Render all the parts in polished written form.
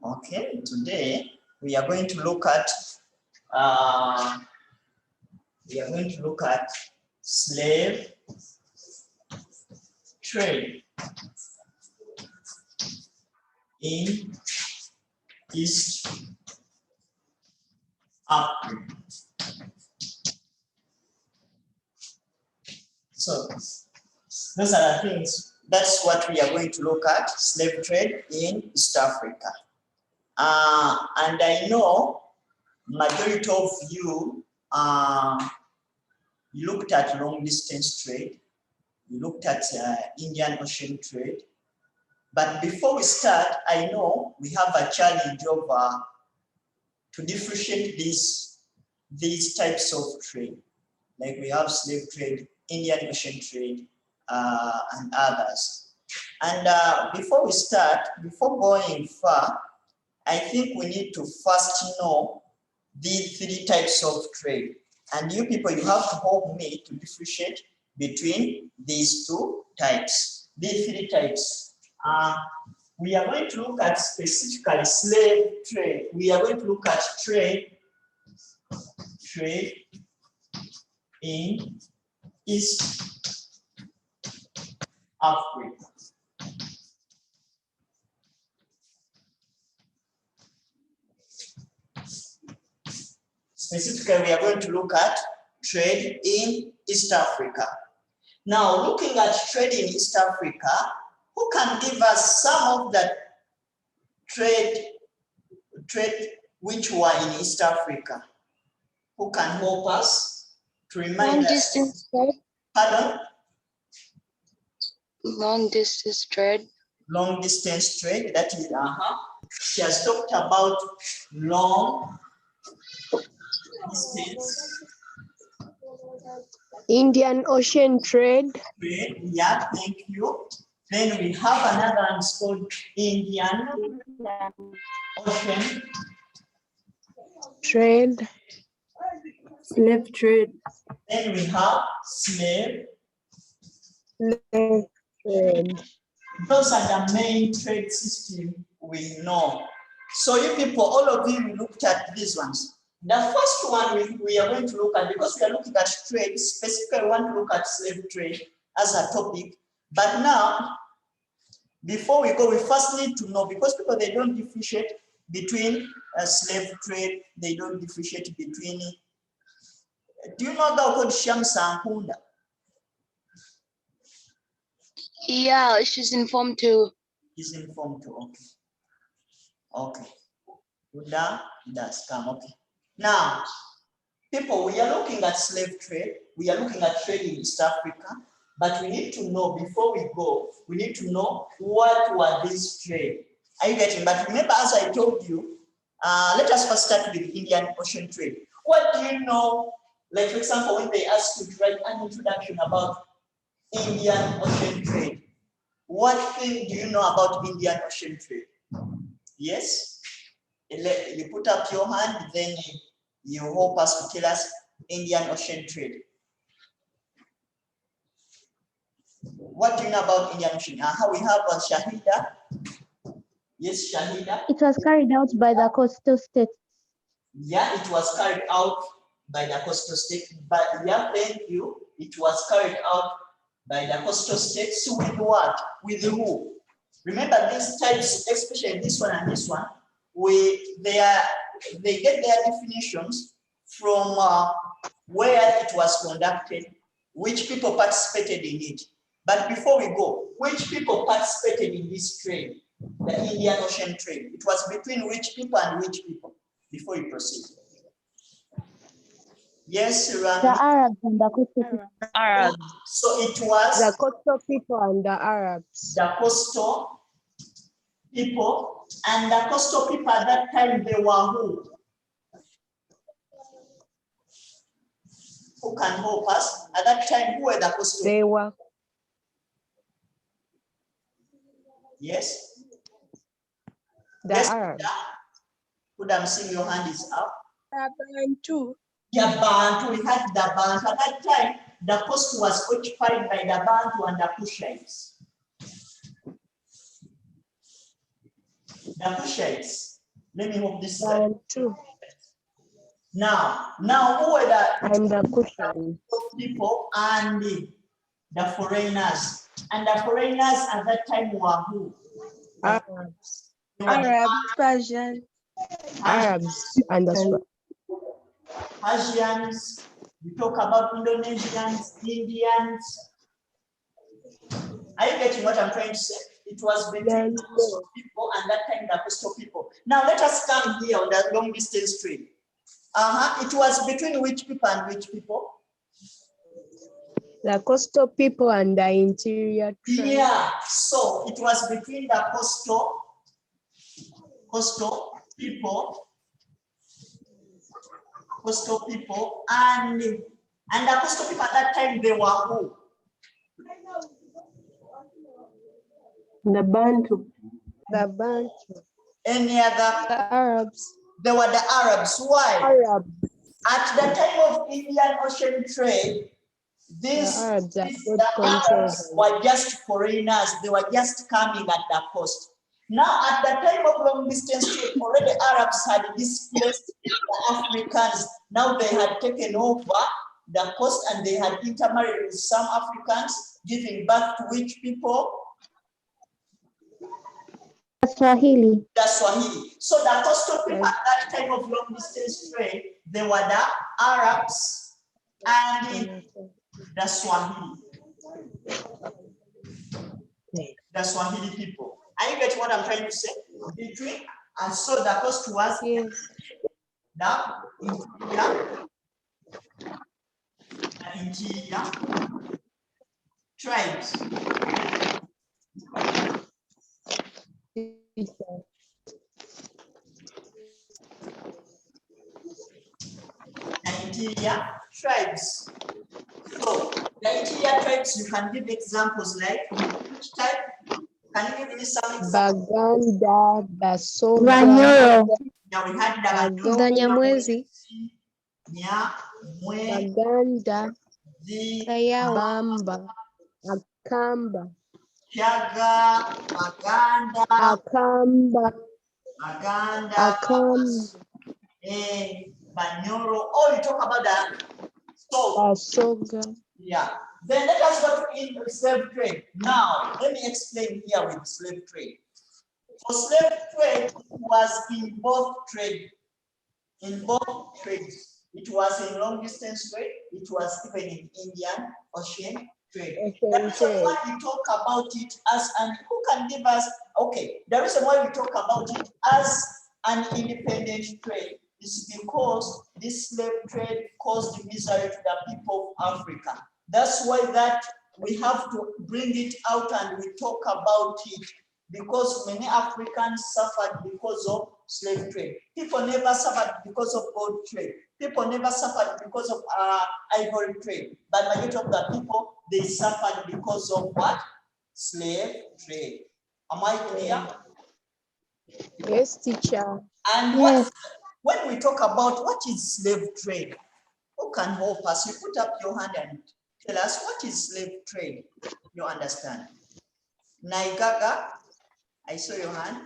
Okay, today we are going to look at slave trade in East Africa. So those are the things. That's what we are going to look at: slave trade in East Africa. And I know majority of you looked at long distance trade, you looked at Indian Ocean trade. But before we start, I know we have a challenge of to differentiate these types of trade. Like we have slave trade, Indian Ocean trade, and others. And before we start, before going far, I think we need to first know these three types of trade. And you people, you have to help me to differentiate between these two types, these three types. We are going to look at specifically slave trade. We are going to look at trade in East Africa. Specifically, we are going to look at trade in East Africa. Now, looking at trade in East Africa, who can give us some of the trade which were in East Africa? Who can help us to remind us? Distance trade. Pardon? Long distance trade. Long distance trade, that is, she has talked about long distance. Indian Ocean trade. Yeah, thank you. Then we have another one called Indian Ocean Trade. Slave trade. Then we have slave trade. Those are the main trade system we know. So you people, all of you looked at these ones. The first one we are going to look at, because we are looking at trade, specifically we want to look at slave trade as a topic. But now, before we go, we first need to know, because people, they don't differentiate between slave trade, they don't differentiate between, do you know that called Shamsa Nkunda? Yeah, she's informed too. She's informed too, okay. Okay. Huda does come, okay. Now, people, we are looking at slave trade. We are looking at trade in East Africa, but we need to know, before we go, we need to know what were these trade. Are you getting? But remember, as I told you, let us first start with the Indian Ocean trade. What do you know? Like, for example, when they ask you to write an introduction about Indian Ocean trade, what thing do you know about Indian Ocean trade? Yes? You put up your hand, then you help us to tell us Indian Ocean trade. What do you know about Indian Ocean? How we have Shahida. Yes, Shahida. It was carried out by the coastal states. Yeah, it was carried out by the coastal states. But yeah, thank you. It was carried out by the coastal states with what? With who? Remember these types, especially this one and this one, they get their definitions from where it was conducted, which people participated in it. But before we go, which people participated in this trade, the Indian Ocean trade? It was between which people and which people? Before you proceed. Yes, Rami. The Arabs and the coastal people. Arabs. So it was the coastal people and the Arabs. The coastal people, and the coastal people at that time, they were who? Who can help us? At that time, who were the coastal? They were. Yes? The yes, Arabs. Could I'm seeing your hand is up? Bantu. Yeah, Bantu. We had the Bantu. At that time, the coast was occupied by the Bantu and the Kushites. The Kushites. Let me hope this is Down 2. now who were And the cushion. people and the foreigners? And the foreigners at that time were who? Arabs. They were the Arabs, Persian. Arabs and the Persians. We talk about Indonesians, Indians. Are you getting what I'm trying to say? It was between the coastal people and that time the coastal people. Now let us come here on the long distance trade. It was between which people and which people? The coastal people and the interior tribes. Yeah, so it was between the coastal people and the coastal people at that time, they were who? The Bantu. The Bantu. Any other? The Arabs. They were the Arabs. Why? Arabs. At the time of Indian Ocean trade, these the Arabs were just foreigners. They were just coming at the coast. Now, at the time of long distance trade, already Arabs had displaced the Africans. Now they had taken over the coast and they had intermarried with some Africans, giving birth to which people? Swahili. The Swahili. So the coastal people at that time of long distance trade, they were the Arabs and the Swahili. The Swahili people. Are you getting what I'm trying to say? Between and so the coast was the interior tribes. Interior tribes. So the interior tribes, you can give examples like which type? Can you give me some examples? Baganda, Basoga. Wanyoro. Yeah, we had the Nyamwezi. Baganda, the Bamba, Akamba, Chaga, Maganda, Akamba, Banyoro. Oh, you talk about that. So, Basoga. yeah. Then let us go to slave trade. Now, let me explain here with slave trade. For slave trade, it was in both trade. In both trades. It was in long distance trade. It was even in Indian Ocean trade. The reason why we talk about it as an, who can give us, okay, the reason why we talk about it as an independent trade is because this slave trade caused misery to the people of Africa. That's why that we have to bring it out and we talk about it, because many Africans suffered because of slave trade. People never suffered because of gold trade. People never suffered because of ivory trade. But majority of the people, they suffered because of what? Slave trade. Am I clear? Yes, teacher. And Yes. when we talk about what is slave trade, who can help us? You put up your hand and tell us what is slave trade. You understand? Naigaga, I saw your hand.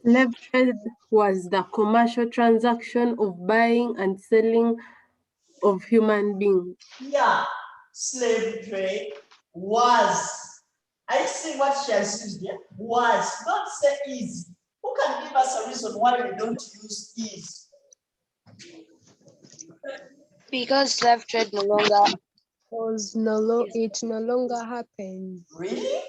Slave trade was the commercial transaction of buying and selling of human beings. Yeah, slave trade was. I see what she has used there. Was. Don't say is. Who can give us a reason why we don't use is? Because slave trade no longer. It no longer happens. Really?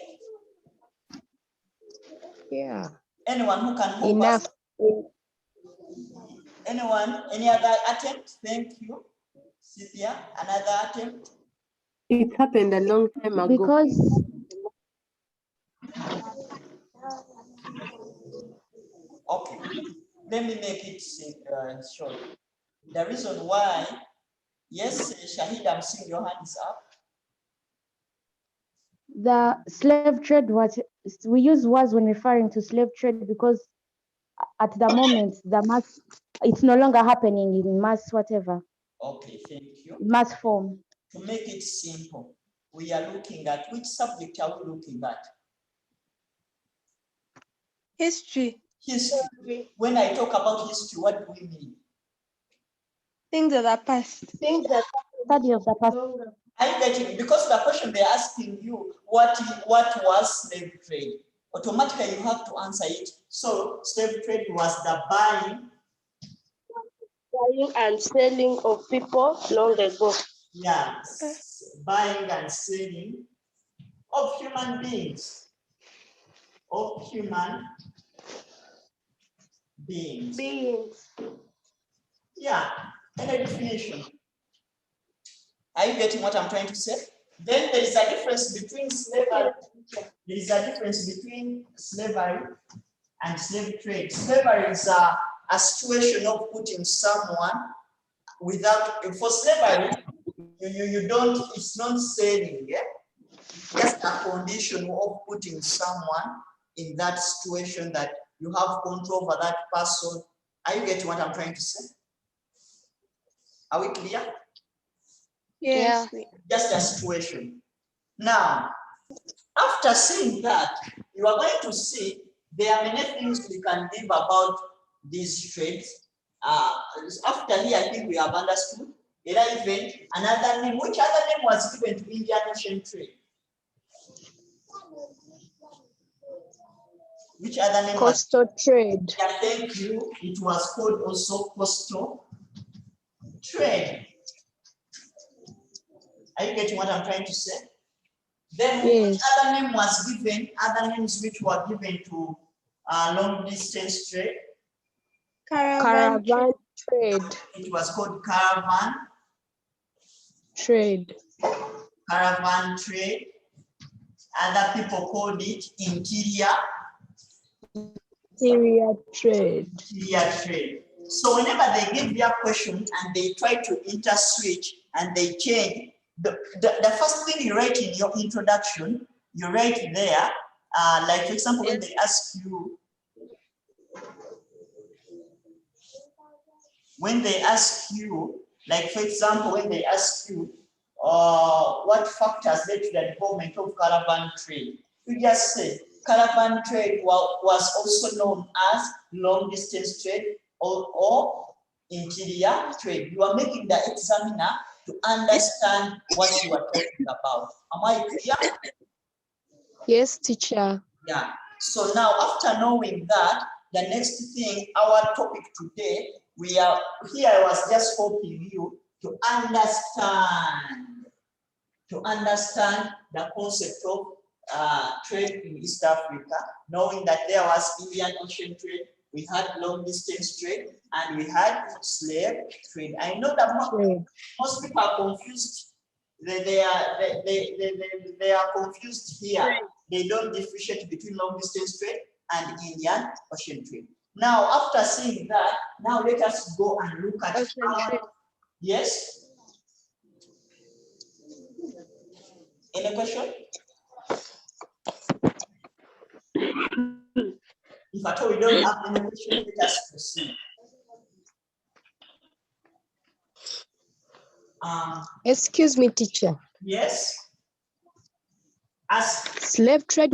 Yeah. Anyone who can help Enough. us? Anyone? Any other attempt? Thank you. Cynthia, another attempt? It happened a long time ago. Because Okay, let me make it short. The reason why, yes, Shahid, I'm seeing your hand is up. the slave trade was, we use was when referring to slave trade because at the moment it's no longer happening in mass whatever, Okay, thank you. mass form. To make it simple, we are looking at which subject are we looking at? History. History. When I talk about history, what do we mean? Things that are past. Study of the past. I get it, because the question they're asking you, what was slave trade? Automatically you have to answer it. So slave trade was the buying And selling of people long ago. Yeah, buying and selling of human beings. Of human beings. Yeah, and a definition. Are you getting what I'm trying to say? Then there is a difference between slavery. There is a difference between slavery and slave trade. Slavery is a situation of putting someone without, for slavery, you don't, it's not selling, yeah? Just a condition of putting someone in that situation that you have control over that person. Are you getting what I'm trying to say? Are we clear? Yes. Just a situation. Now, after seeing that, you are going to see there are many things we can give about these trades. After here, I think we have understood. Even another name. Which other name was given to Indian Ocean trade? Which other name? Coastal trade. Yeah, thank you. It was called also coastal trade. Are you getting what I'm trying to say? Then Yes. which other name was given? Other names which were given to long distance trade? Caravan trade. It was called caravan Trade. trade. Other people called it interior Trade. trade. So whenever they give their question and they try to interswitch and they change, the first thing you write in your introduction, you write there, like for example, when they ask you, like for example, when they ask you, what factors led to the development of caravan trade, you just say caravan trade was also known as long distance trade or interior trade. You are making the examiner to understand what you are talking about. Am I clear? Yes, teacher. Yeah. So now, after knowing that, the next thing, our topic today, we are here. I was just hoping you to understand the concept of trade in East Africa, knowing that there was Indian Ocean trade, we had long distance trade, and we had slave trade. I know that most people are confused. They are confused here. They don't differentiate between long distance trade and Indian Ocean trade. Now, after seeing that, now let us go and look at yes. Any question? If at all we don't have any question, let us proceed. Excuse me, teacher. Yes. Slave trade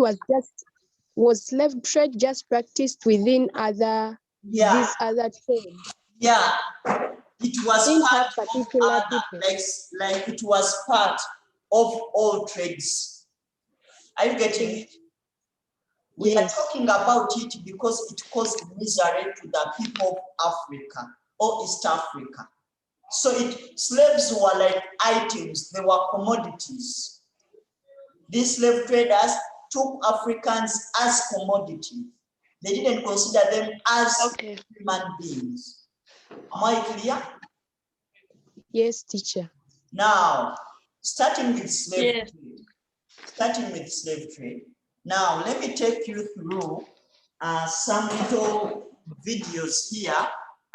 was slave trade just practiced within these other trades? Yeah. It was Didn't part have particular of like it was part of all trades. Are you getting it? We are talking about it because it caused misery to the people of Africa or East Africa. So slaves were like items, they were commodities. These slave traders took Africans as commodities. They didn't consider them as human beings. Am I clear? Yes, teacher. Now, starting with slave trade. Now, let me take you through some little videos here,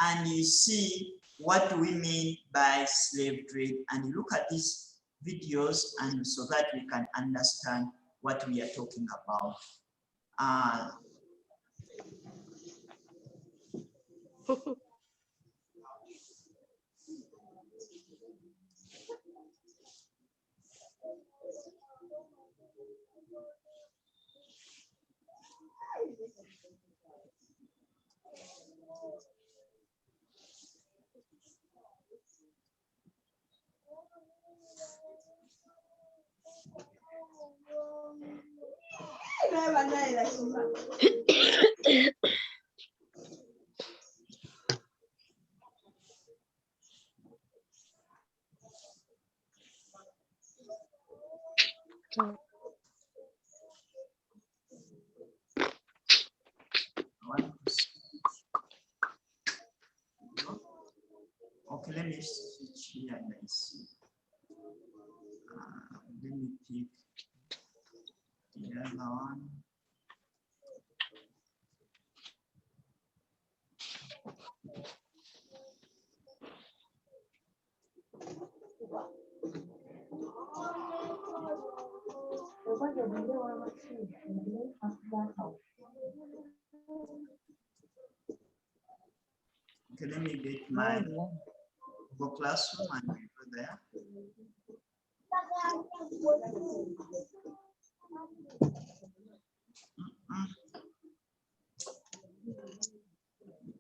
and you see what do we mean by slave trade, and you look at these videos, and so that we can understand what we are talking about. Okay, let me switch here and I see. Let me pick the other one. Okay, let me get my Google Classroom and go there.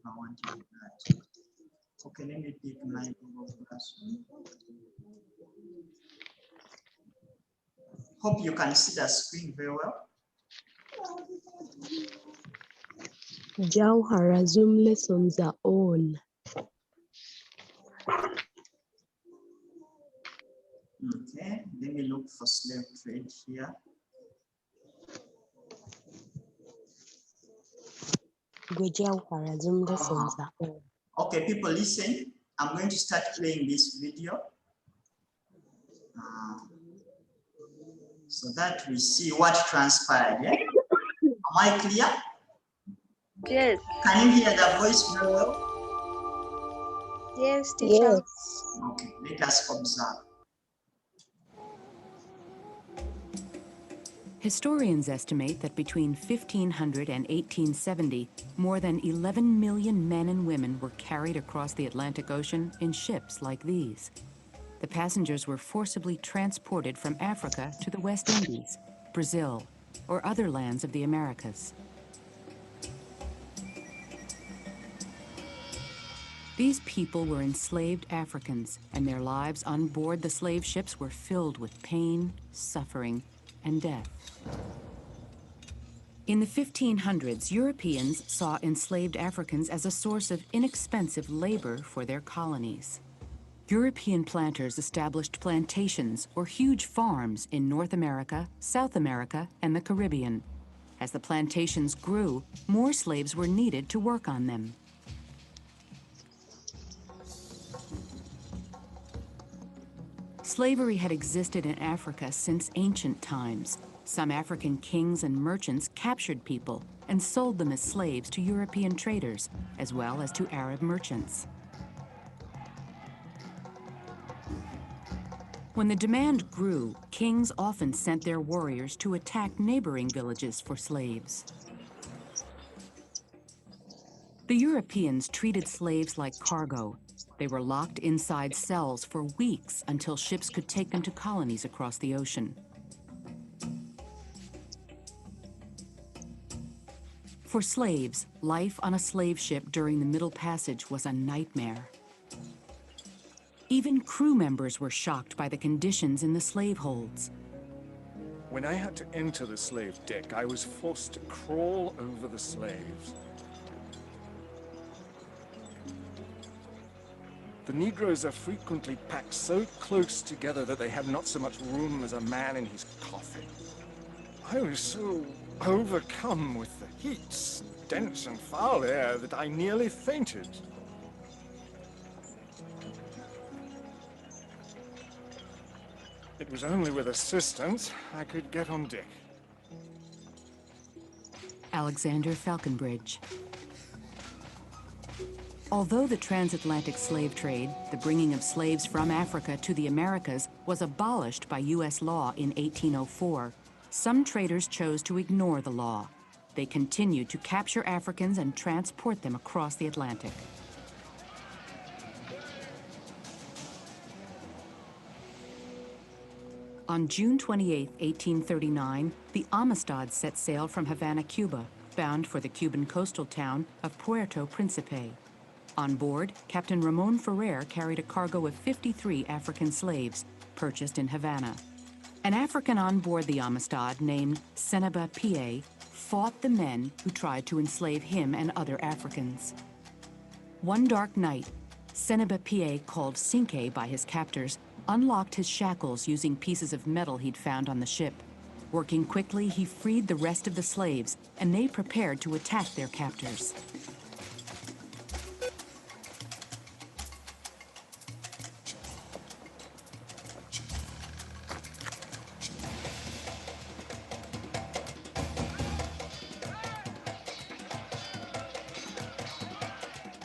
I want to do that. Okay, let me pick my Google Classroom. Hope you can see the screen very well. Jauhara Zoom lessons are on. Okay, let me look for slave trade here. Jauhara Zoom lessons are on. Okay, people listen. I'm going to start playing this video so that we see what transpired. Yeah? Am I clear? Yes. Can you hear the voice very well? Yes, teacher. Yes. Okay, let us observe. Historians estimate that between 1500 and 1870, more than 11 million men and women were carried across the Atlantic Ocean in ships like these. The passengers were forcibly transported from Africa to the West Indies, Brazil, or other lands of the Americas. These people were enslaved Africans, and their lives on board the slave ships were filled with pain, suffering, and death. In the 1500s, Europeans saw enslaved Africans as a source of inexpensive labor for their colonies. European planters established plantations or huge farms in North America, South America, and the Caribbean. As the plantations grew, more slaves were needed to work on them. Slavery had existed in Africa since ancient times. Some African kings and merchants captured people and sold them as slaves to European traders, as well as to Arab merchants. When the demand grew, kings often sent their warriors to attack neighboring villages for slaves. The Europeans treated slaves like cargo. They were locked inside cells for weeks until ships could take them to colonies across the ocean. For slaves, life on a slave ship during the Middle Passage was a nightmare. Even crew members were shocked by the conditions in the slave holds. When I had to enter the slave deck, I was forced to crawl over the slaves. The Negroes are frequently packed so close together that they have not so much room as a man in his coffin. I was so overcome with the heat, stench, and foul air that I nearly fainted. It was only with assistance I could get on deck. Alexander Falconbridge. Although the transatlantic slave trade, the bringing of slaves from Africa to the Americas, was abolished by U.S. law in 1804, some traders chose to ignore the law. They continued to capture Africans and transport them across the Atlantic. On June 28, 1839, the Amistad set sail from Havana, Cuba, bound for the Cuban coastal town of Puerto Principe. On board, Captain Ramon Ferrer carried a cargo of 53 African slaves purchased in Havana. An African on board the Amistad named Seneba Pie fought the men who tried to enslave him and other Africans. One dark night, Seneba Pie, called Cinque by his captors, unlocked his shackles using pieces of metal he'd found on the ship. Working quickly, he freed the rest of the slaves, and they prepared to attack their captors.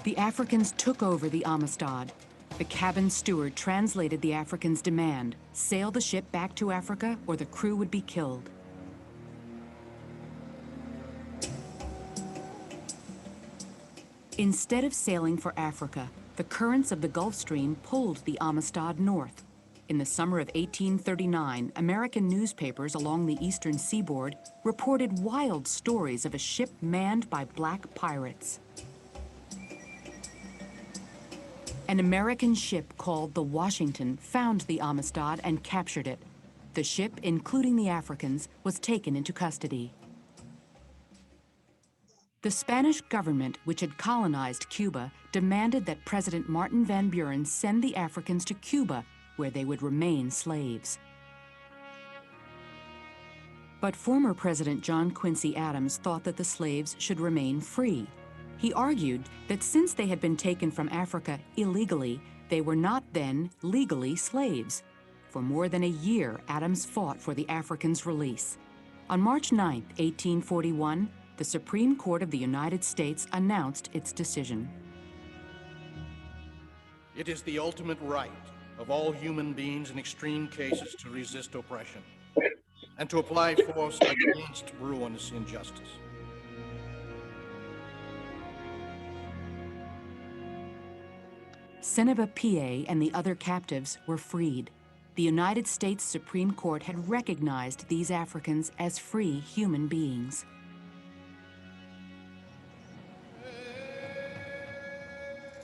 The Africans took over the Amistad. The cabin steward translated the Africans' demand: sail the ship back to Africa or the crew would be killed. Instead of sailing for Africa, the currents of the Gulf Stream pulled the Amistad north. In the summer of 1839, American newspapers along the eastern seaboard reported wild stories of a ship manned by black pirates. An American ship called the Washington found the Amistad and captured it. The ship, including the Africans, was taken into custody. The Spanish government, which had colonized Cuba, demanded that President Martin Van Buren send the Africans to Cuba, where they would remain slaves. But former President John Quincy Adams thought that the slaves should remain free. He argued that since they had been taken from Africa illegally, they were not then legally slaves. For more than a year, Adams fought for the Africans' release. On March 9, 1841, the Supreme Court of the United States announced its decision. It is the ultimate right of all human beings in extreme cases to resist oppression and to apply force against ruinous injustice. Seneba Pie and the other captives were freed. The United States Supreme Court had recognized these Africans as free human beings.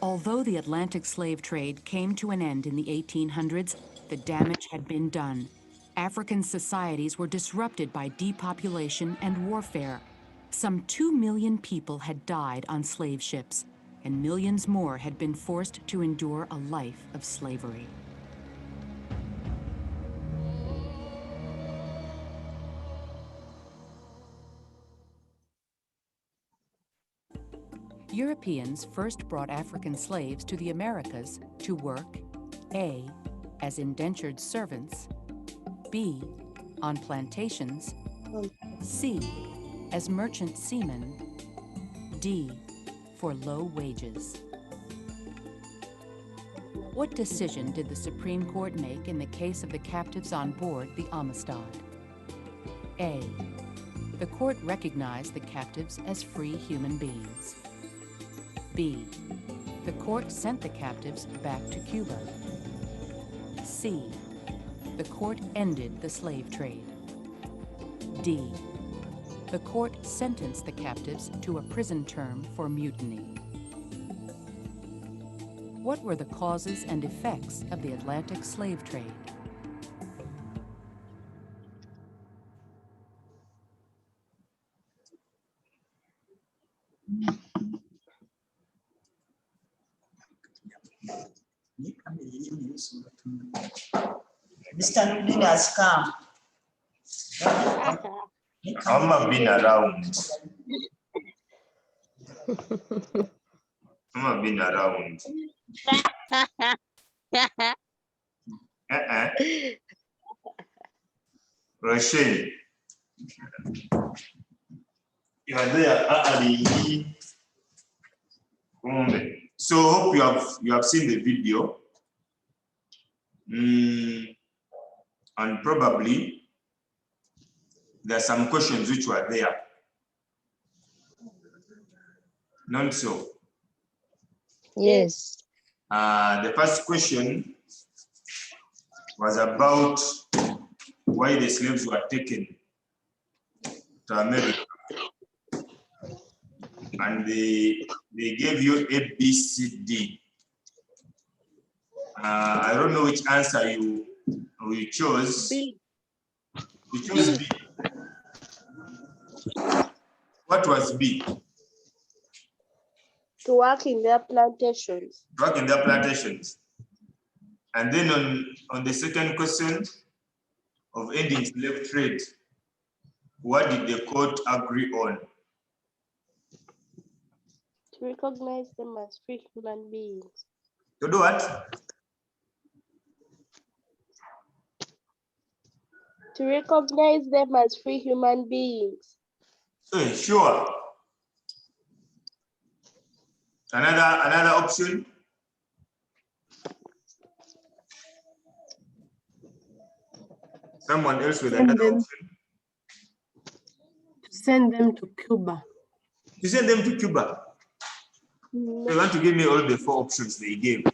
Although the Atlantic slave trade came to an end in the 1800s, the damage had been done. African societies were disrupted by depopulation and warfare. Some 2 million people had died on slave ships, and millions more had been forced to endure a life of slavery. Europeans first brought African slaves to the Americas to work A, as indentured servants, B, on plantations, C, as merchant seamen, D, for low wages. What decision did the Supreme Court make in the case of the captives on board the Amistad? A, the court recognized the captives as free human beings. B, the court sent the captives back to Cuba. C, the court ended the slave trade. D, the court sentenced the captives to a prison term for mutiny. What were the causes and effects of the Atlantic slave trade? Mr. Noordin has come. I'm been around. I'm been around. Rachel, you are there. So hope you have seen the video, and probably there are some questions which were there. Not so. Yes. The first question was about why the slaves were taken to America. and they gave you A, B, C, D. I don't know which answer you chose. B. You chose B. What was B? To work in their plantations. Work in their plantations. And then on the second question of ending slave trade, what did the court agree on? To recognize them as free human beings. To do what? To recognize them as free human beings. Sure. Another option? Someone else with another option? To send them to Cuba. To send them to Cuba? No. They want to give me all the 4 options they gave.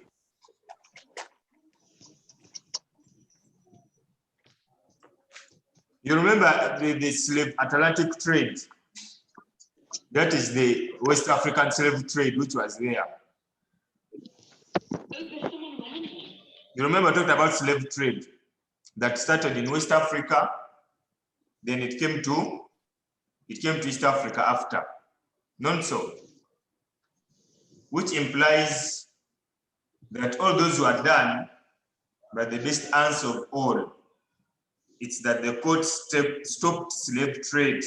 You remember the slave Atlantic trade? That is the West African slave trade which was there. You remember I talked about slave trade that started in West Africa, then it came to East Africa after. Not so. Which implies that all those who are done, but the best answer of all, it's that the court stopped slave trade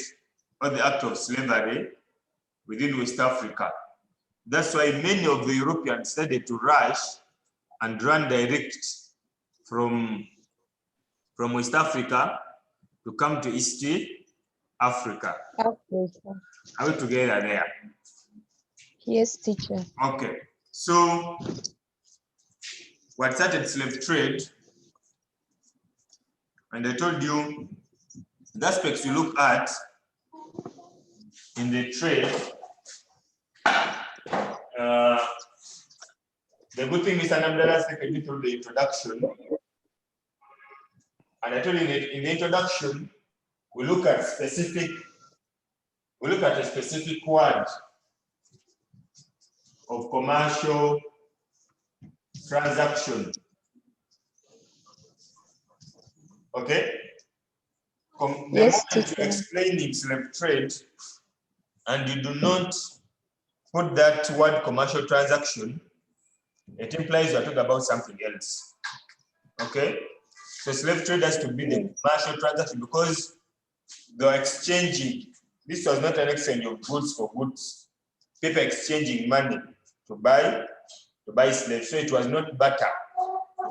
or the act of slavery within West Africa. That's why many of the Europeans started to rush and run direct from West Africa to come to East Africa. Are we together there? Yes, teacher. Okay. So what started slave trade, and I told you the aspects you look at in the trade. The good thing Mr. Namdala taken you through the introduction. And I told you in the introduction, we look at a specific word of commercial transaction. Okay? Yes, the moment you're explaining slave trade and you do not put that word commercial transaction, it implies you're talking about something else. Okay? So slave trade has to be the commercial transaction because they are exchanging. This was not an exchange of goods for goods. People exchanging money to buy slaves. So it was not barter.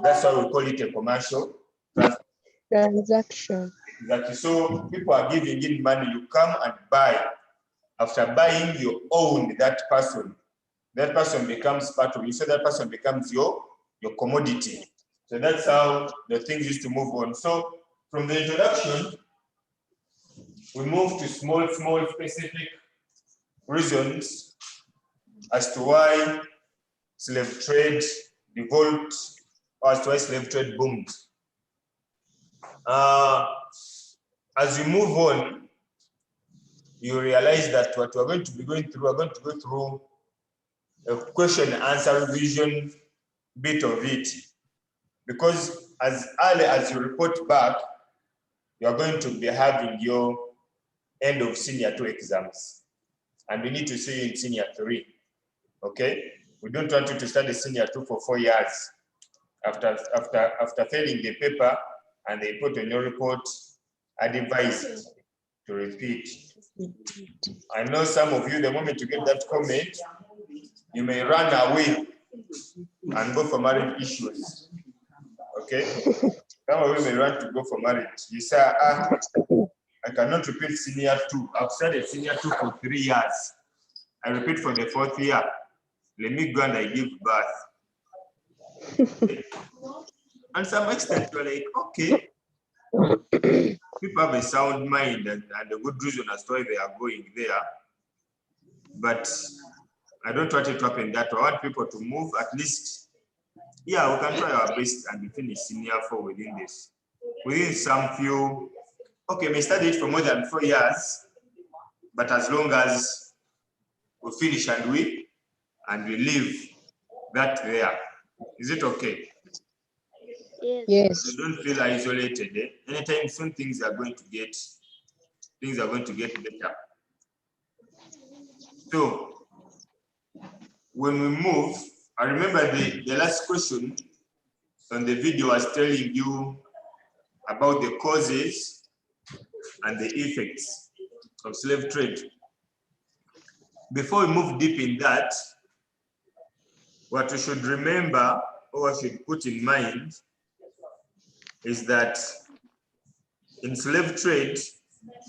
That's why we call it a commercial transaction. Exactly. So people are giving in money, you come and buy. After buying, you own that person. That person becomes part of you, so that person becomes your commodity. So that's how the things used to move on. So from the introduction, we move to small specific reasons as to why slave trade devolved, or as to why slave trade boomed. As we move on, you realize that what we're going to be going through, we're going to go through a question and answer revision bit of it. Because as early as you report back, you're going to be having your end of senior 2 exams. And we need to see you in senior 3. Okay? We don't want you to study senior 2 for 4 years. After failing the paper and they put on your report, advised to repeat. I know some of you, the moment you get that comment, you may run away and go for marriage issues. Okay? Some of you may run to go for marriage. You say, I cannot repeat senior 2. I've studied senior 2 for 3 years. I repeat for the 4th year. Let me go and I give birth. And some extent, you're like, okay. People have a sound mind and a good reason as to why they are going there. But I don't want it to happen that way. I want people to move at least. Yeah, we can try our best and finish senior 4 within this. Within some few, okay, may study it for more than 4 years, but as long as we finish and we leave that there. Is it okay? Yes. Yes. You don't feel isolated. Anytime soon things are going to get better. So when we move, I remember the last question on the video was telling you about the causes and the effects of slave trade. Before we move deep in that, what we should remember or should put in mind is that in slave trade,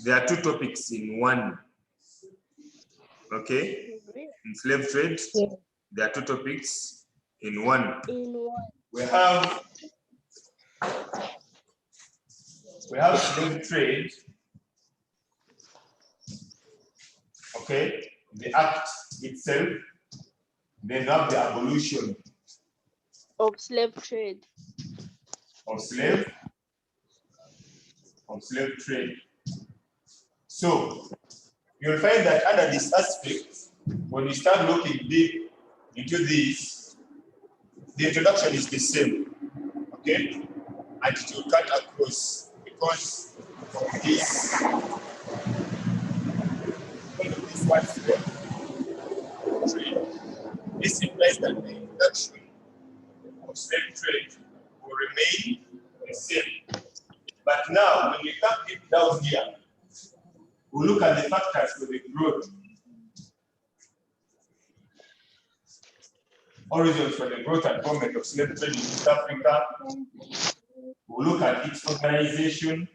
there are two topics in one. Okay? In slave trade, there are two topics in one. We have slave trade, okay, the act itself, then have the abolition Of slave trade. of slave trade. So you'll find that under this aspect, when you start looking deep into this, the introduction is the same, okay? And it will cut across because of this one slave trade. This implies that the introduction of slave trade will remain the same. But now, when we come deep down here, we look at the factors for the growth. Origins for the growth and development of slave trade in East Africa. We look at its organization.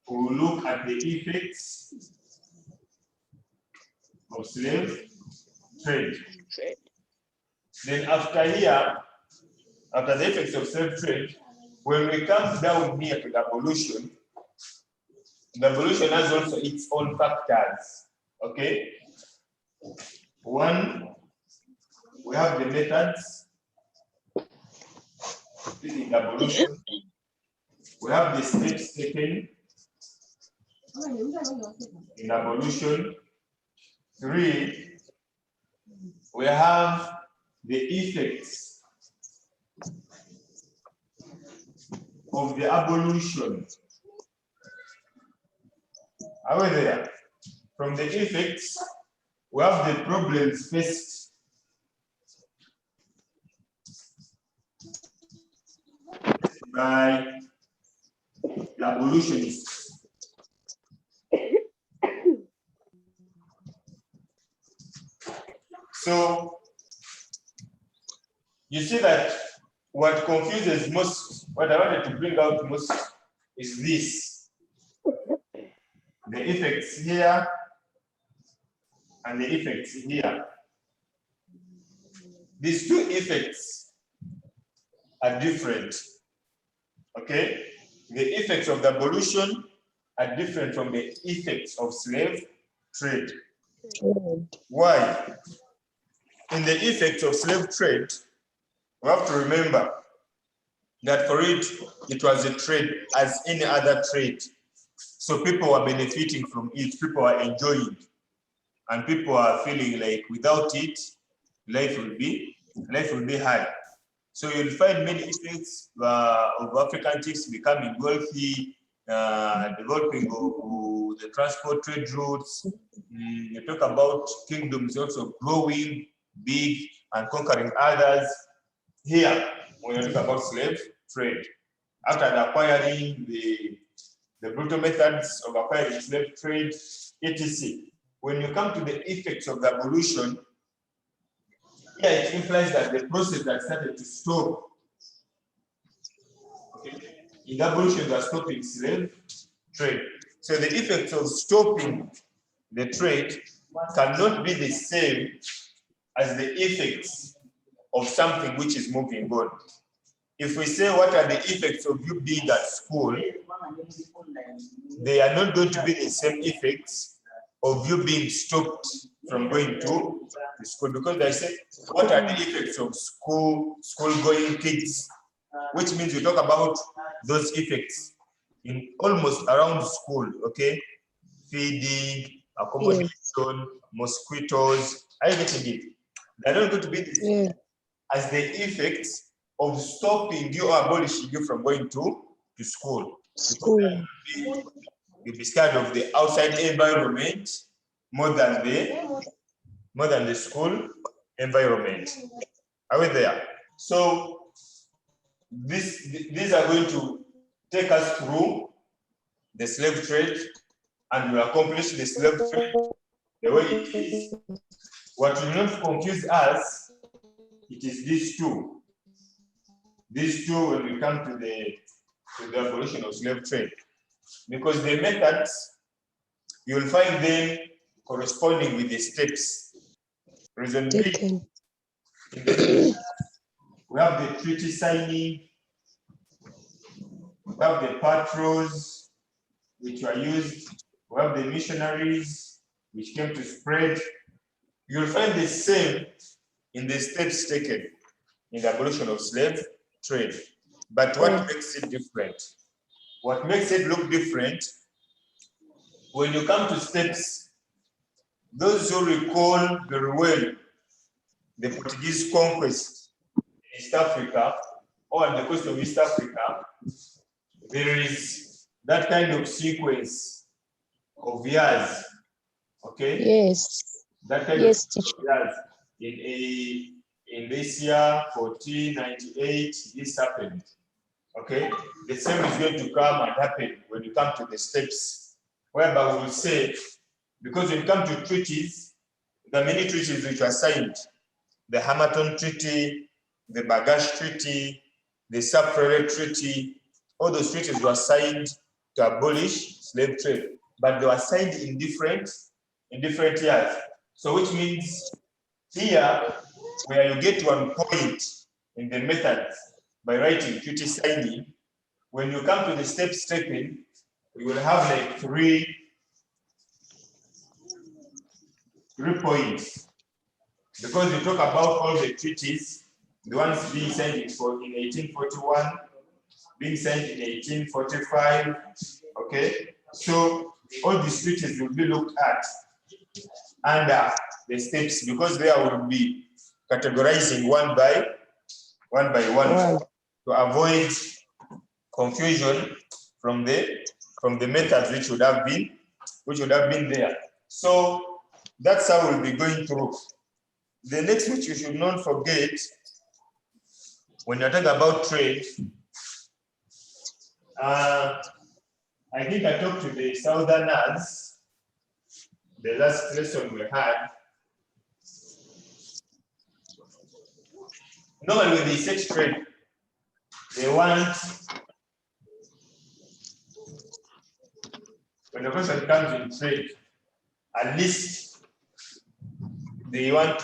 We look at the effects of slave trade. Then after here, after the effects of slave trade, when we come down here to the abolition has also its own factors. Okay? One, we have the methods. This is abolition. We have the steps taken in abolition. 3, we have the effects of the abolition. Are we there? From the effects, we have the problems faced by the abolitionists. So you see that what confuses most, what I wanted to bring out most is this. The effects here and the effects here. These two effects are different. Okay? The effects of the abolition are different from the effects of slave trade. Why? In the effects of slave trade, we have to remember that for it, it was a trade as any other trade. So people are benefiting from it, people are enjoying, and people are feeling like without it, life will be hard. So you'll find many effects of African chiefs becoming wealthy, developing the transport trade routes. You talk about kingdoms also growing big and conquering others. Here, when you talk about slave trade, after acquiring the brutal methods of acquiring slave trade, etc. When you come to the effects of the abolition, here it implies that the process that started to stop. Okay. In abolition, they are stopping slave trade. So the effects of stopping the trade cannot be the same as the effects of something which is moving on. If we say what are the effects of you being at school, they are not going to be the same effects of you being stopped from going to school, because they say what are the effects of school going kids, which means we talk about those effects in almost around school, okay? Feeding, accommodation, mosquitoes. Are you getting it? They're not going to be the same as the effects of stopping you or abolishing you from going to school. You'll be scared of the outside environment more than the school environment. Are we there? So these are going to take us through the slave trade, and will accomplish the slave trade the way it is. What will not confuse us, it is these two. These two when we come to the abolition of slave trade. Because the methods, you will find them corresponding with the steps. Reason being, we have the treaty signing, we have the patrols, which were used, we have the missionaries, which came to spread. You'll find the same in the steps taken in the abolition of slave trade. But what makes it different? What makes it look different, when you come to steps, those who recall very well the Portuguese conquest in East Africa or on the coast of East Africa, there is that kind of sequence of years, okay? Yes. That kind of years. In this year, 1498, this happened, okay? The same is going to come and happen when you come to the steps, whereby we will say, because when you come to treaties, there are many treaties which are signed. The Hamilton Treaty, the Bagash Treaty, the Sub-Prairie Treaty, all those treaties were signed to abolish slave trade, but they were signed in different years. So which means here, where you get to one point in the methods by writing treaty signing, when you come to the steps taken, you will have like three points. Because you talk about all the treaties, the ones being signed in 1841, being signed in 1845, okay? So all these treaties will be looked at under the steps, because there will be categorizing one by one to avoid confusion from the methods which would have been there. So that's how we'll be going through. The next, which you should not forget when you're talking about trade, I think I talked to the Southerners, the last lesson we had. Normally when they set trade, they want, when the person comes in trade, at least they want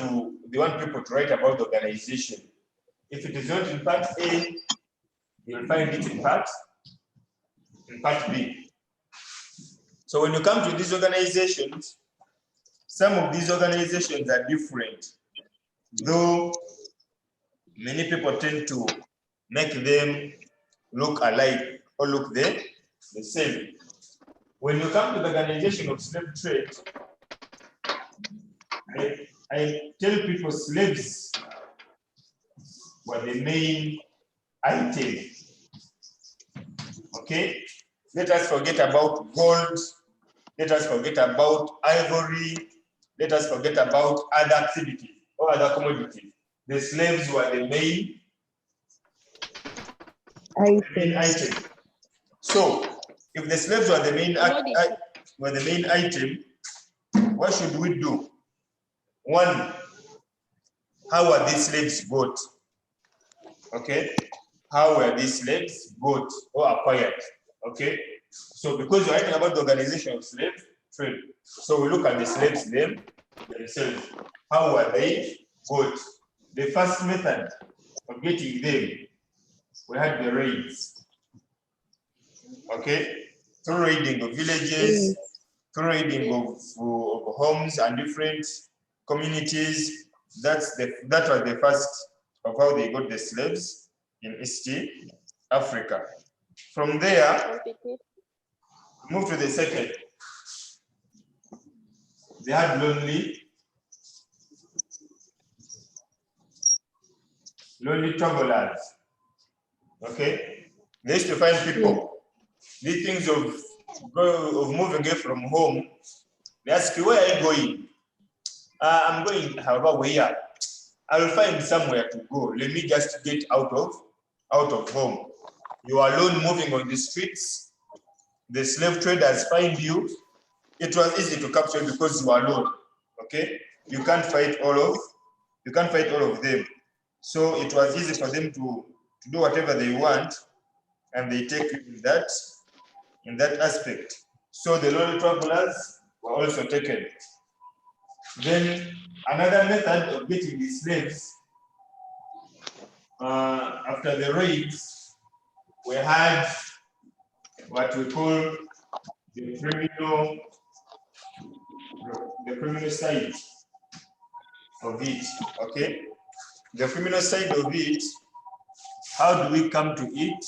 people to write about the organization. If it is not in part A, you'll find it in part B. So when you come to these organizations, some of these organizations are different, though many people tend to make them look alike or look the same. When you come to the organization of slave trade, I tell people slaves were the main item. Okay? Let us forget about gold. Let us forget about ivory. Let us forget about other activities or other commodities. The slaves were the main item. So, if the slaves were the main item, what should we do? One, how are these slaves got? Okay, how were these slaves got or acquired? Okay, so because we're writing about the organization of slave trade, so we look at the slaves themselves. How were they got? The first method of getting them, we had the raids. Okay, through raiding of villages, through raiding of homes and different communities. That was the first of how they got the slaves in East Africa. From there, move to the second. They had lonely travelers. Okay, they used to find people. These things of moving away from home. They ask you, where are you going? I'm going, however, where? I will find somewhere to go. Let me just get out of home. You are alone moving on the streets. The slave traders find you. It was easy to capture because you are alone. Okay, you can't fight all of them. So it was easy for them to do whatever they want, and they take you in that aspect. So the lonely travelers were also taken. Then another method of getting the slaves after the raids, we had what we call the criminal side of it. Okay, the criminal side of it. How do we come to it?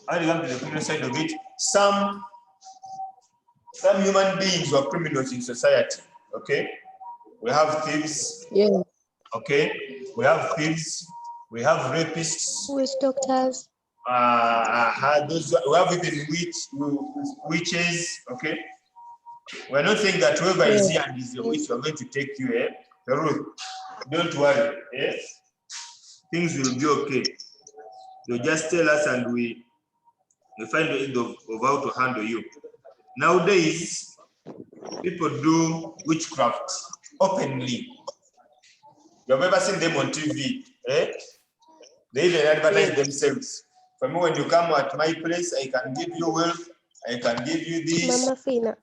How do you come to the criminal side of it? Some human beings were criminals in society. Okay, we have thieves. Yeah. Okay, we have thieves. We have rapists. Witch doctors. Those we have even witches. Okay, we're not saying that whoever is here and is a witch, we're going to take you. The Ruth, don't worry. Things will be okay. You just tell us, and we find the end of how to handle you. Nowadays, people do witchcraft openly. You have ever seen them on TV? They even advertise themselves. For me, when you come at my place, I can give you wealth. I can give you this. Mama Fina.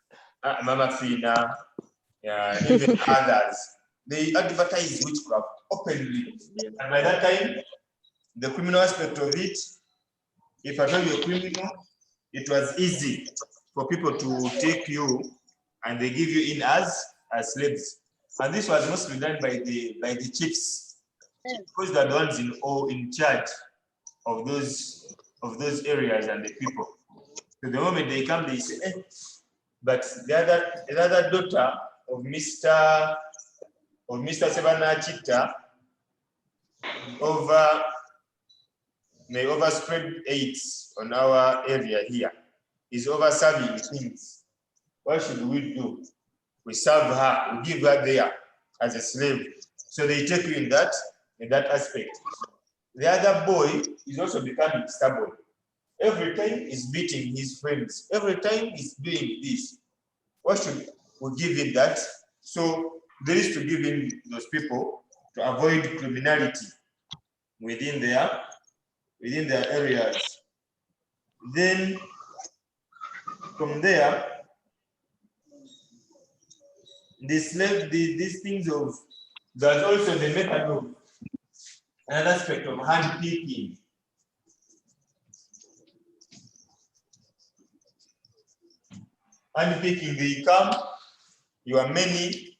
Mama Fina. Yeah, even others. They advertise witchcraft openly. And by that time, the criminal aspect of it, if I know you're criminal, it was easy for people to take you and they give you in as slaves. And this was mostly done by the chiefs, because they're the ones in charge of those areas and the people. So the moment they come, they say, but the other daughter of Mr. Sevana Chita may overspread AIDS on our area here. Is over serving things. What should we do? We serve her, we give her there as a slave. So they take you in that aspect. The other boy is also becoming stubborn. Every time he's beating his friends. Every time he's doing this. What should we give him that? So there is to give him those people to avoid criminality within their areas. Then from there, these things of, there's also the method of another aspect of hand picking. Hand picking, they come, you are many,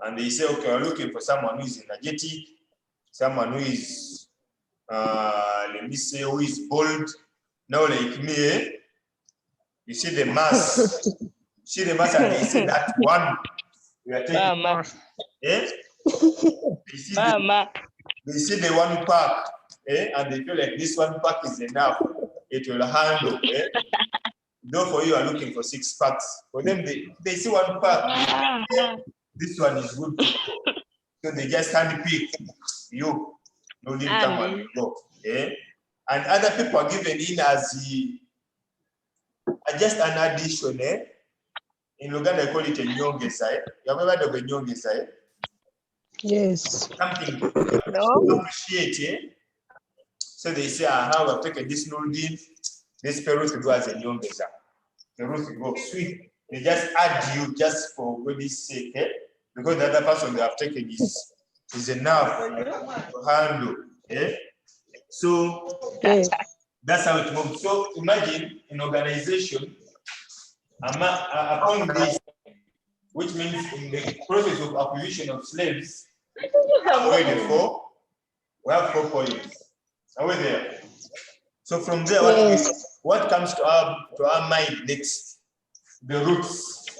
and they say, okay, we're looking for someone who is energetic, someone who is, let me say, who is bold. Now, like me, you see the mass. See the mass, and they say that one we are taking. Mama. They see the one pack, and they feel like this one pack is enough. It will handle. Though for you are looking for 6 packs. For them, they see one pack. This one is good. So they just hand pick you. Noordin, come and go. And other people are given in as just an addition. In Uganda, they call it a nyongeza. You have ever heard of a nyongeza? Yes. Something to appreciate. So they say, we've taken this Noordin, this Peru to go as a nyongeza. Peru to go sweet. They just add you just for God's sake, because the other person they have taken is enough to handle. So that's how it moves. So imagine an organization upon this, which means in the process of acquisition of slaves, we have 4 points. Are we there? So from there, what comes to our mind next? the roots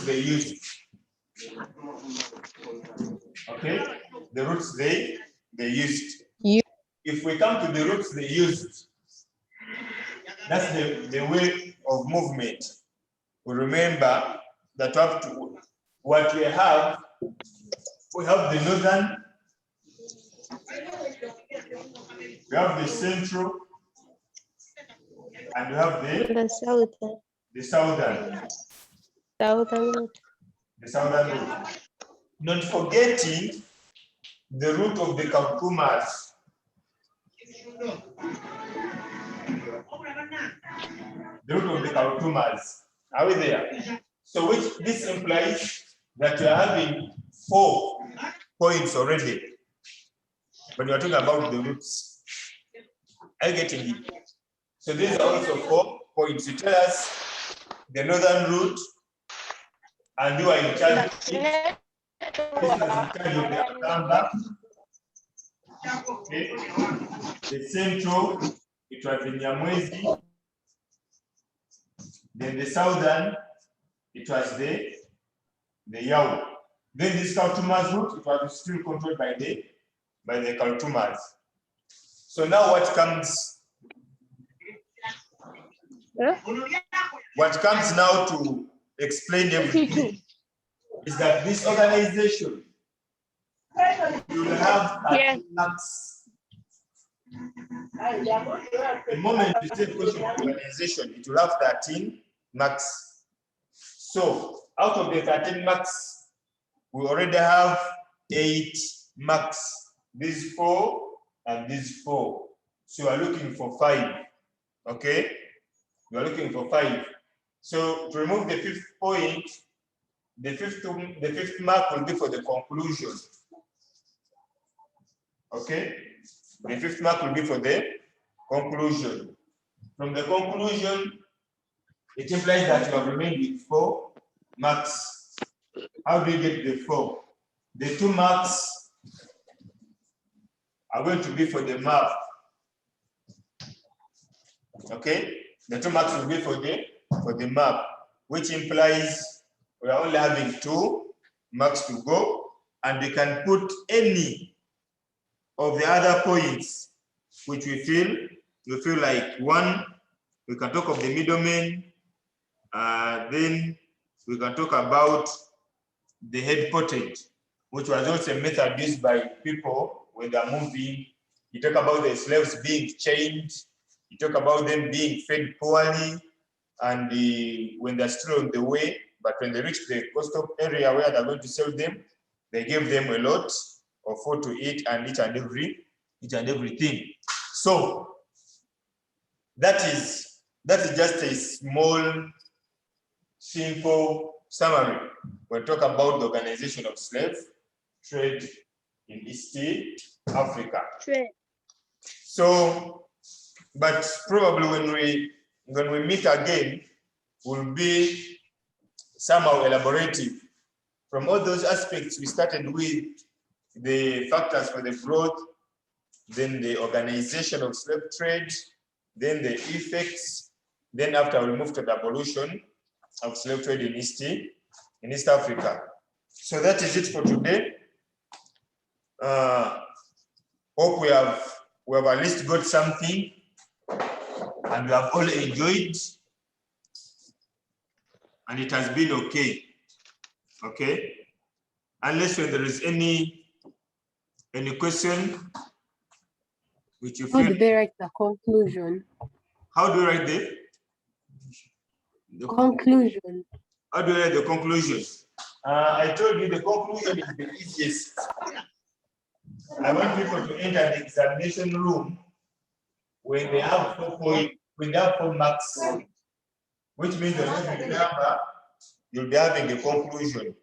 they used. Okay, the roots they used. If we come to the roots they used, that's the way of movement. We remember that up to what we have the northern, we have the central, and we have The southern. the southern. The southern root. Not forgetting the root of the Kautumas. The root of the Kautumas. Are we there? So this implies that you are having 4 points already when you are talking about the roots. Are you getting it? So these are also 4 points. You tell us the northern root, and you are in charge of it. This is in charge of the Akamba. Okay. The central, it was in Nyamwezi. Then the southern, it was the Yao. Then this Kautumas route, it was still controlled by the Kautumas. So now what comes? What comes now to explain everything is that this organization will have 13 marks. The moment you say question of organization, it will have 13 marks. So out of the 13 marks, we already have 8 marks. These 4 and these 4. So we are looking for 5. Okay? We are looking for 5. So to remove the 5th point, the fifth mark will be for the conclusion. Okay? The 5th mark will be for the conclusion. From the conclusion, it implies that you have remained with 4 marks. How do you get the 4? The 2 marks are going to be for the map. Okay? The 2 marks will be for the map, which implies we are only having 2 marks to go, and we can put any of the other points which we feel like 1. We can talk of the middleman, then we can talk about the head portent, which was also a method used by people when they're moving. You talk about the slaves being chained, you talk about them being fed poorly, and when they're still on the way, but when they reach the coastal area where they're going to sell them, they give them a lot of food to eat and each and everything. So that is just a small, simple summary. We'll talk about the organization of slave trade in East Africa. So, but probably when we meet again, will be somehow elaborative. From all those aspects, we started with the factors for the growth, then the organization of slave trade, then the effects, then after we move to the abolition of slave trade in East Africa. So that is it for today. Hope we have at least got something, and we have all enjoyed, and it has been okay. Okay, unless when there is any question which you feel. How do they write the conclusion? How do you write the conclusion? How do you write the conclusion? I told you the conclusion is the easiest. I want people to enter the examination room when they have 4 marks, which means that remember you'll be having a conclusion.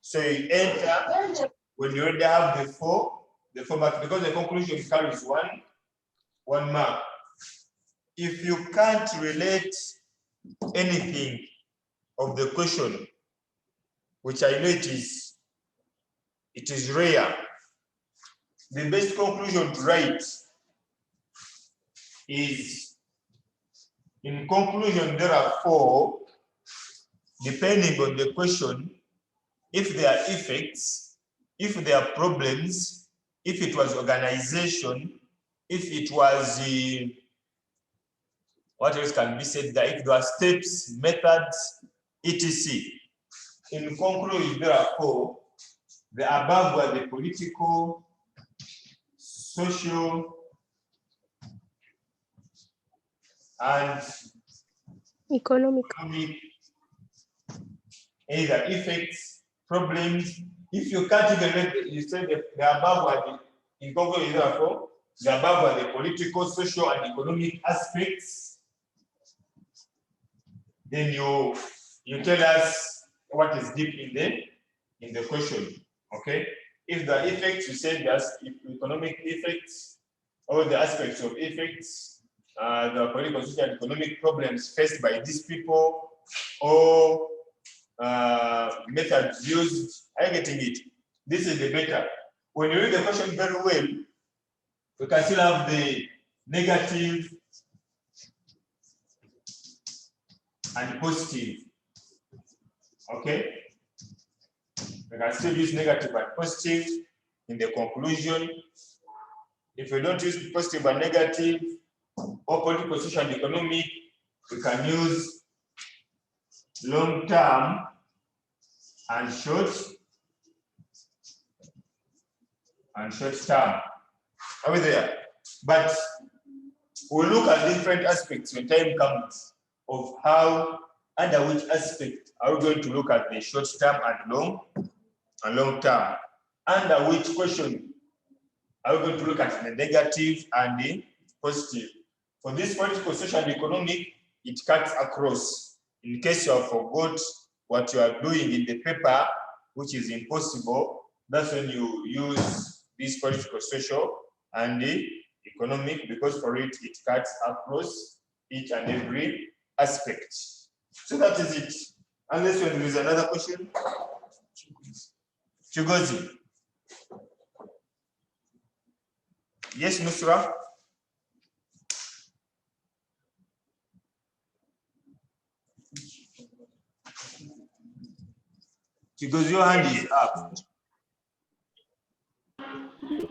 So you enter when you already have the 4 marks, because the conclusion carries one mark. If you can't relate anything of the question, which I know it is rare, the best conclusion to write is In conclusion, therefore, depending on the question, if there are effects, if there are problems, if it was organization, if it was what else can be said there, if there are steps, methods, etc. In conclusion, therefore, the above were the political, social, and Economic. Either effects, problems. If you can't even make, you say the above were the, in conclusion, therefore, the above were the political, social, and economic aspects. Then you tell us what is deep in the question. Okay. If the effects, you say there's economic effects, all the aspects of effects, the political, social, and economic problems faced by these people, or methods used. Are you getting it? This is the better. When you read the question very well, you can still have the negative and positive. Okay? You can still use negative and positive in the conclusion. If you don't use positive and negative, or political, social, and economic, you can use long term and short term. Are we there? But we'll look at different aspects when time comes of how, under which aspect are we going to look at the short term and long term. Under which question are we going to look at the negative and the positive. For this political, social, and economic, it cuts across. In case you have forgot what you are doing in the paper, which is impossible, that's when you use this political, social, and the economic, because for it cuts across each and every aspect. So that is it. Unless when there is another question. Chigozi. Yes, Nusra. Because your hand is up.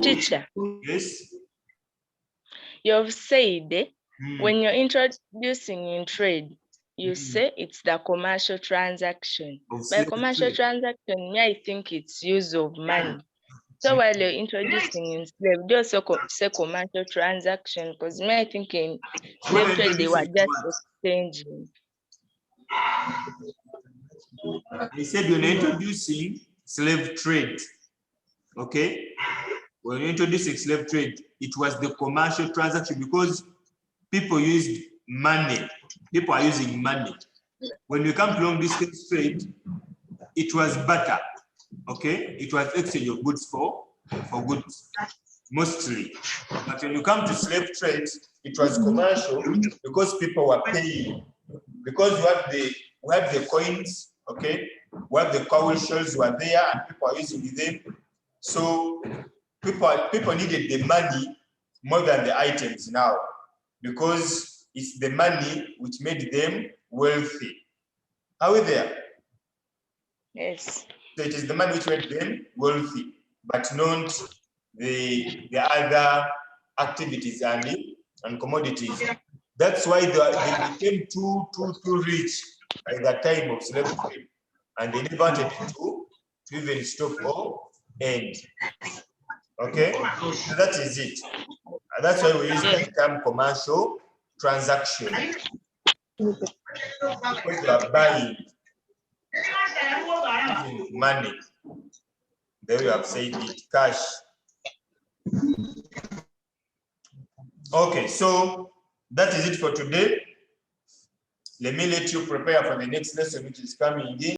Teacher. Yes. You've said when you're introducing in trade, you say it's the commercial transaction. By commercial transaction, I think it's use of money. So while you're introducing in slave, you also say commercial transaction, because I think in slave trade they were just exchanging. He said when you're introducing slave trade, okay? When you're introducing slave trade, it was the commercial transaction because people used money. People are using money. When we come to long distance trade, it was barter, okay? It was exchange of goods for goods, mostly. But when you come to slave trade, it was commercial because people were paying. Because we have the coins, okay? We have the cowl shells were there and people are using them. So people needed the money more than the items now because it's the money which made them wealthy. Are we there? Yes. So it is the money which made them wealthy, but not the other activities and commodities. That's why they became too rich by the time of slavery, and they never wanted to even stop or end. Okay, so that is it. And that's why we use the term commercial transaction. Because you are buying money. There you have said it, cash. Okay, so that is it for today. Let me let you prepare for the next lesson, which is coming in.